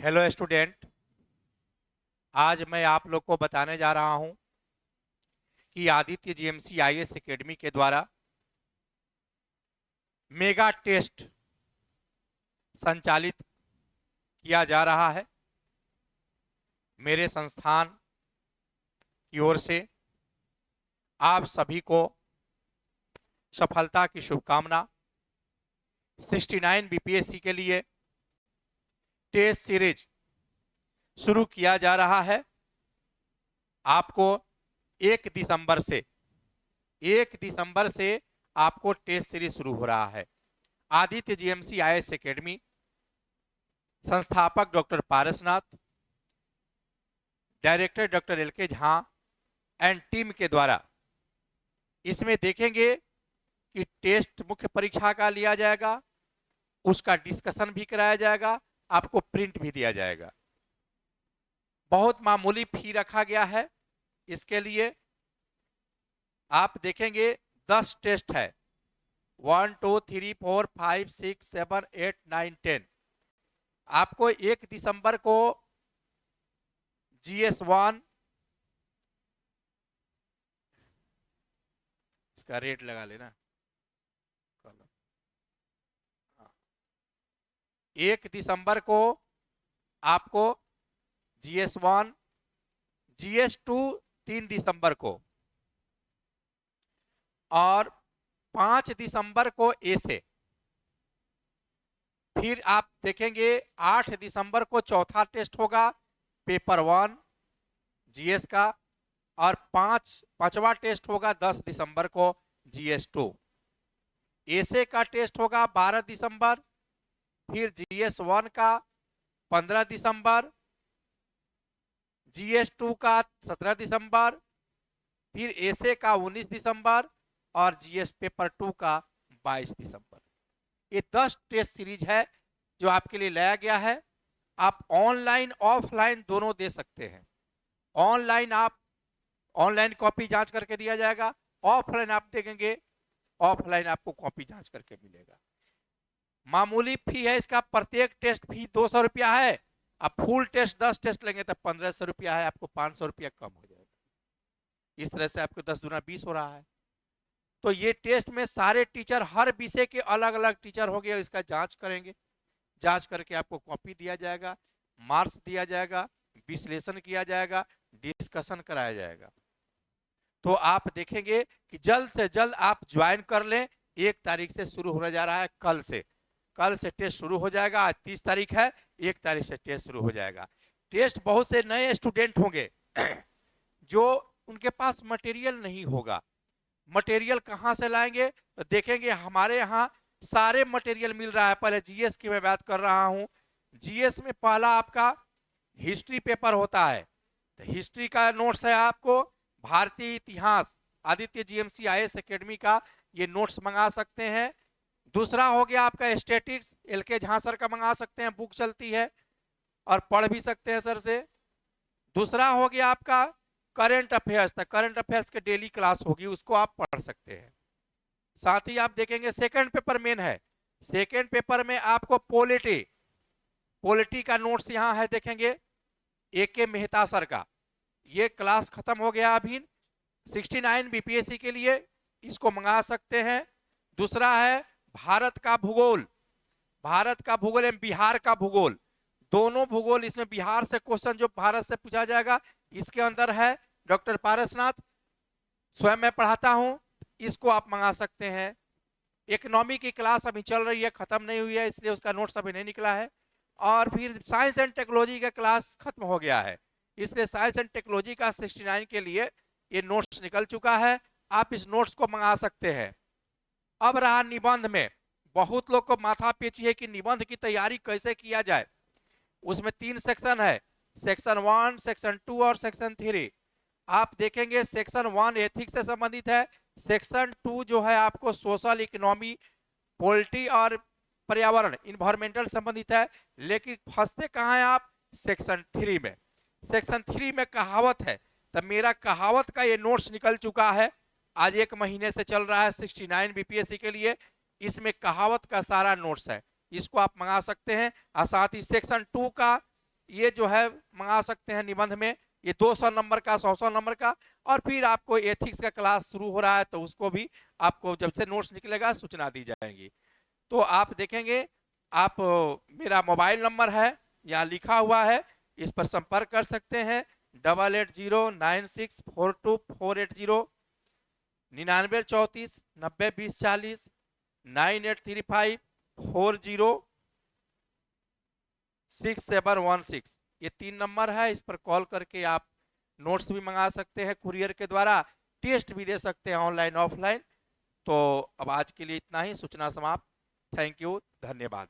Hello student. आज मैं आप लोग को बताने जा रहा हूं कि आदित्य जीएमसी आईएएस एकेडमी के द्वारा मेगा टेस्ट संचालित किया जा रहा है। मेरे संस्थान की ओर से आप सभी को सफलता की शुभकामना। 69 बीपीएससी के लिए टेस्ट सीरीज शुरू किया जा रहा है। आपको 1 दिसंबर से आपको टेस्ट सीरीज शुरू हो रहा है। आदित्य जीएमसी आईएएस एकेडमी, संस्थापक doctor Parasnath, director doctor L K Jha and team के द्वारा इसमें देखेंगे कि टेस्ट मुख्य परीक्षा का लिया जाएगा, उसका डिस्कशन भी कराया जाएगा, आपको प्रिंट भी दिया जाएगा। बहुत मामूली फी रखा गया है। इसके लिए आप देखेंगे 10 टेस्ट है, 1 2 3 4 5 6 7 8 9 10। आपको 1 दिसंबर को GS1 इसका रेट लगा लेना। 1 दिसंबर को आपको GS1, GS2 3 दिसंबर को और 5 दिसंबर को ऐसे। फिर आप देखेंगे 8 दिसंबर को चौथा टेस्ट होगा पेपर 1 जीएस का, और पांचवा टेस्ट होगा 10 दिसंबर को GS2। ऐसे का टेस्ट होगा 12 दिसंबर, फिर GS1 का 15 दिसंबर, GS2 का 17 दिसंबर, फिर ऐसे का 19 दिसंबर और GS पेपर 2 का 22 दिसंबर। ये 10 टेस्ट सीरीज है जो आपके लिए लाया गया है। आप ऑनलाइन ऑफलाइन दोनों दे सकते हैं। ऑनलाइन कॉपी जांच करके दिया जाएगा, ऑफलाइन आप देखेंगे, ऑफलाइन आपको कॉपी जांच करके मिलेगा। मामूली फी है इसका, प्रत्येक टेस्ट फी 200 रुपया है। अब फुल टेस्ट 10 टेस्ट लेंगे तो 1500 रुपया है, आपको 500 रुपया कम हो जाएगा। इस तरह से आपको 10 दूना 20 हो रहा है। तो ये टेस्ट में सारे टीचर, हर विषय के अलग अलग टीचर होंगे, इसका जांच करेंगे। जांच करके आपको कॉपी दिया जाएगा, मार्क्स दिया जाएगा, विश्लेषण किया जाएगा, डिस्कशन कराया जाएगा। तो आप देखेंगे कि जल्द से जल्द आप ज्वाइन कर लें। 1 तारीख से शुरू होने जा रहा है, कल से टेस्ट शुरू हो जाएगा। आज 30 तारीख है, 1 तारीख से टेस्ट शुरू हो जाएगा। टेस्ट बहुत से नए स्टूडेंट होंगे जो उनके पास मटेरियल नहीं होगा। मटेरियल कहां से लाएंगे? तो देखेंगे हमारे यहाँ सारे मटेरियल मिल रहा है। पहले जीएस की मैं बात कर रहा हूं। जीएस में पहला आपका हिस्ट्री पेपर होता है, तो हिस्ट्री का नोट्स है आपको। भारतीय इतिहास आदित्य जीएमसी आईएएस एकेडमी का ये नोट्स मंगा सकते हैं। दूसरा हो गया आपका स्टैटिक्स, एलके झा सर का मंगा सकते हैं, बुक चलती है और पढ़ भी सकते हैं सर से। दूसरा हो गया आपका करंट अफेयर्स, तक करंट अफेयर्स के डेली क्लास होगी, उसको आप पढ़ सकते हैं। साथ ही आप देखेंगे सेकंड पेपर मेन है। सेकंड पेपर में आपको पॉलिटी का नोट्स यहाँ है, देखेंगे AK मेहता सर का। ये क्लास खत्म हो गया अभी। 69 बीपीएससी के लिए इसको मंगा सकते हैं। दूसरा है भारत का भूगोल एवं बिहार का भूगोल। दोनों भूगोल, इसमें बिहार से क्वेश्चन जो भारत से पूछा जाएगा, इसके अंदर है डॉक्टर पारसनाथ, स्वयं मैं पढ़ाता हूं, इसको आप मंगा सकते हैं। इकोनॉमी की क्लास अभी चल रही है, खत्म नहीं हुई है, इसलिए उसका नोट्स अभी नहीं निकला है। और फिर साइंस एंड टेक्नोलॉजी का क्लास खत्म हो गया है, इसलिए साइंस एंड टेक्नोलॉजी का 69 के लिए ये नोट्स निकल चुका है। आप इस नोट्स को मंगा सकते हैं। अब रहा निबंध में, बहुत लोग को माथा पेची है कि निबंध की तैयारी कैसे किया जाए। उसमें 3 सेक्शन है, सेक्शन 1, सेक्शन 2 और सेक्शन 3। आप देखेंगे सेक्शन 1 एथिक्स से संबंधित है, सेक्शन 2 जो है आपको सोशल, इकोनॉमी, पॉलिटी और पर्यावरण, इन्वायरमेंटल संबंधित है। लेकिन फंसते कहाँ हैं आप? सेक्शन 3 में। सेक्शन 3 में कहावत है, तो मेरा कहावत का ये नोट्स निकल चुका है, आज 1 महीने से चल रहा है 69 बीपीएससी के लिए। इसमें कहावत का सारा नोट्स है, इसको आप मंगा सकते हैं। और साथ ही सेक्शन 2 का ये जो है मंगा सकते हैं निबंध में, ये 200 नंबर का, 100 नंबर का। और फिर आपको एथिक्स का क्लास शुरू हो रहा है तो उसको भी आपको जब से नोट्स निकलेगा सूचना दी जाएगी। तो आप देखेंगे, आप मेरा मोबाइल नंबर है यहाँ लिखा हुआ है, इस पर संपर्क कर सकते हैं। 8809642480, 9934902040, 9835406716। ये 3 नंबर है, इस पर कॉल करके आप नोट्स भी मंगा सकते हैं कुरियर के द्वारा, टेस्ट भी दे सकते हैं ऑनलाइन ऑफलाइन। तो अब आज के लिए इतना ही, सूचना समाप्त। थैंक यू, धन्यवाद।